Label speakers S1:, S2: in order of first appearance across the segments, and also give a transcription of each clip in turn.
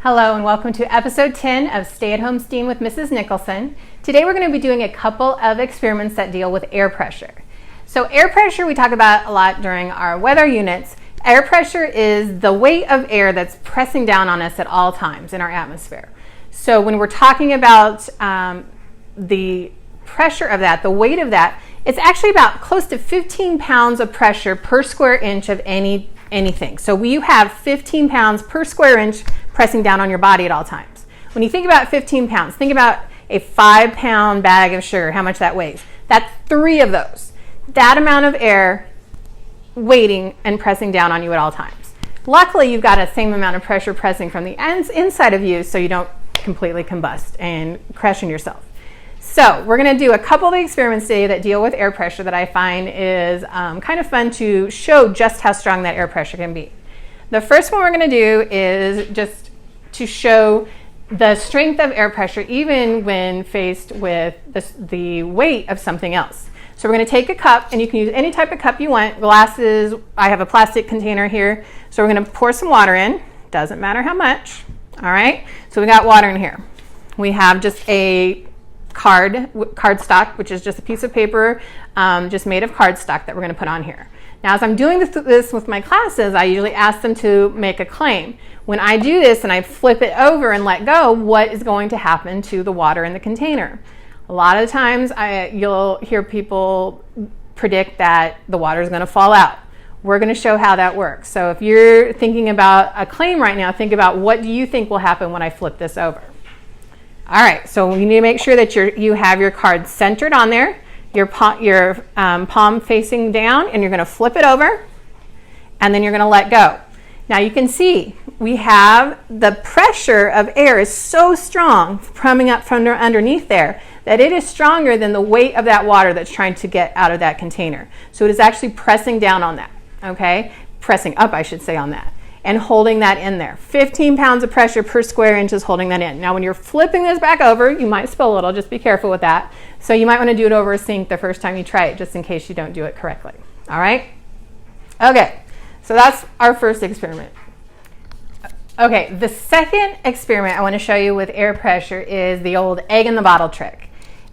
S1: Hello and welcome to episode 10 of Stay at Home STEAM with Mrs. Nicholson. Today we're going to be doing a couple of experiments that deal with air pressure. So air pressure we talk about a lot during our weather units. Air pressure is the weight of air that's pressing down on us at all times in our atmosphere. So when we're talking about the pressure of that, the weight of that, it's actually about close to 15 pounds of pressure per square inch of anything. So you have 15 pounds per square inch pressing down on your body at all times. When you think about 15 pounds, think about a 5-pound bag of sugar, how much that weighs. That's 3 of those. That amount of air weighting and pressing down on you at all times. Luckily, you've got the same amount of pressure pressing from the inside of you so you don't completely combust and crushing yourself. So we're going to do a couple of experiments today that deal with air pressure that I find is kind of fun to show just how strong that air pressure can be. The first one we're going to do is just to show the strength of air pressure even when faced with the weight of something else. So we're going to take a cup, and you can use any type of cup you want. Glasses, I have a plastic container here. So we're going to pour some water in. Doesn't matter how much. All right, so we got water in here. We have just a cardstock, which is just a piece of paper just made of cardstock that we're going to put on here. Now, as I'm doing this with my classes, I usually ask them to make a claim. When I do this and I flip it over and let go, what is going to happen to the water in the container? A lot of times you'll hear people predict that the water is going to fall out. We're going to show how that works. So if you're thinking about a claim right now, think about what do you think will happen when I flip this over. All right, so you need to make sure that you have your card centered on there, your palm facing down, and you're going to flip it over, and then you're going to let go. Now you can see we have the pressure of air is so strong coming up from underneath there that it is stronger than the weight of that water that's trying to get out of that container. So it is actually pressing down on that, okay? Pressing up, I should say, on that, and holding that in there. 15 pounds of pressure per square inch is holding that in. Now when you're flipping this back over, you might spill a little, just be careful with that. So you might want to do it over a sink the first time you try it, just in case you don't do it correctly. All right? Okay, so that's our first experiment. Okay, the second experiment I want to show you with air pressure is the old egg in the bottle trick.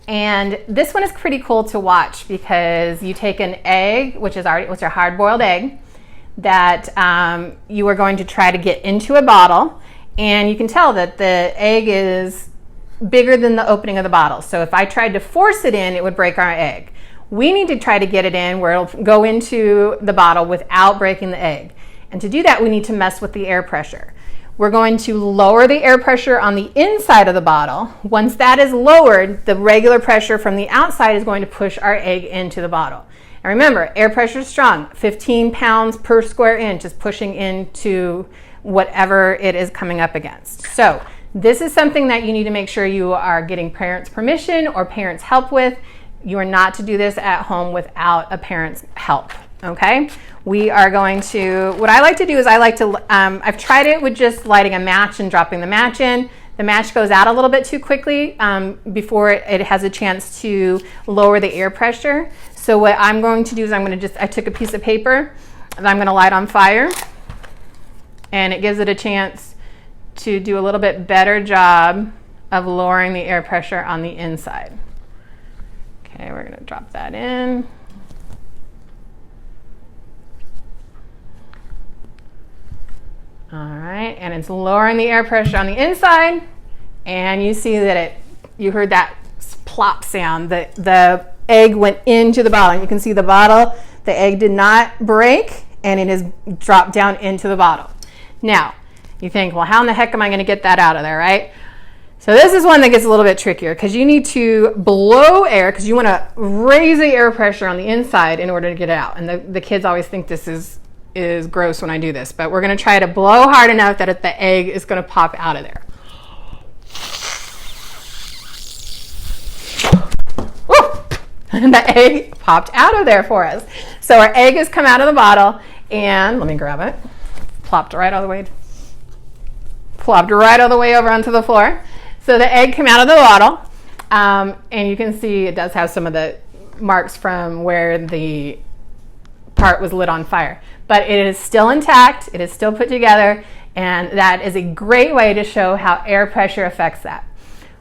S1: And this one is pretty cool to watch because you take an egg, which is a hard-boiled egg, that you are going to try to get into a bottle, and you can tell that the egg is bigger than the opening of the bottle. So if I tried to force it in, it would break our egg. We need to try to get it in where it'll go into the bottle without breaking the egg. And to do that, we need to mess with the air pressure. We're going to lower the air pressure on the inside of the bottle. Once that is lowered, the regular pressure from the outside is going to push our egg into the bottle. And remember, air pressure is strong. 15 pounds per square inch is pushing into whatever it is coming up against. So this is something that you need to make sure you are getting parents' permission or parents' help with. You are not to do this at home without a parent's help, okay? We are going to, what I like to do is I've tried it with just lighting a match and dropping the match in. The match goes out a little bit too quickly before it has a chance to lower the air pressure. So what I'm going to do is I took a piece of paper and I'm going to light on fire, and it gives it a chance to do a little bit better job of lowering the air pressure on the inside. Okay, we're going to drop that in. All right, and it's lowering the air pressure on the inside, and you see that you heard that plop sound. The egg went into the bottle, and you can see the bottle, the egg did not break, and it has dropped down into the bottle. Now, you think, well, how in the heck am I going to get that out of there, right? So this is one that gets a little bit trickier because you need to blow air because you want to raise the air pressure on the inside in order to get it out. And the kids always think this is gross when I do this, but we're going to try to blow hard enough that the egg is going to pop out of there. And the egg popped out of there for us. So our egg has come out of the bottle, and let me grab it. Plopped right all the way over onto the floor. So the egg came out of the bottle, and you can see it does have some of the marks from where the part was lit on fire. But it is still intact, it is still put together, And that is a great way to show how air pressure affects that.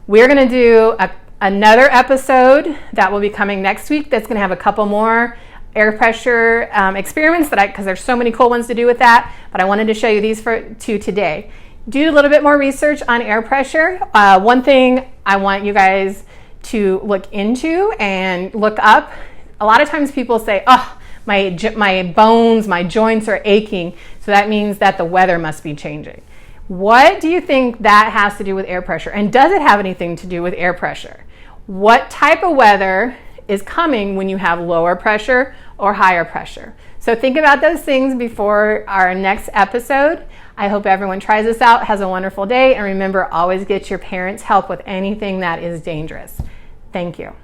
S1: We're going to do another episode that will be coming next week that's going to have a couple more air pressure experiments because there's so many cool ones to do with that, but I wanted to show you these two today. Do a little bit more research on air pressure. One thing I want you guys to look into and look up, a lot of times people say, oh, my bones, my joints are aching, so that means that the weather must be changing. What do you think that has to do with air pressure? And does it have anything to do with air pressure? What type of weather is coming when you have lower pressure or higher pressure? So think about those things before our next episode. I hope everyone tries this out, has a wonderful day, and remember, always get your parents' help with anything that is dangerous. Thank you.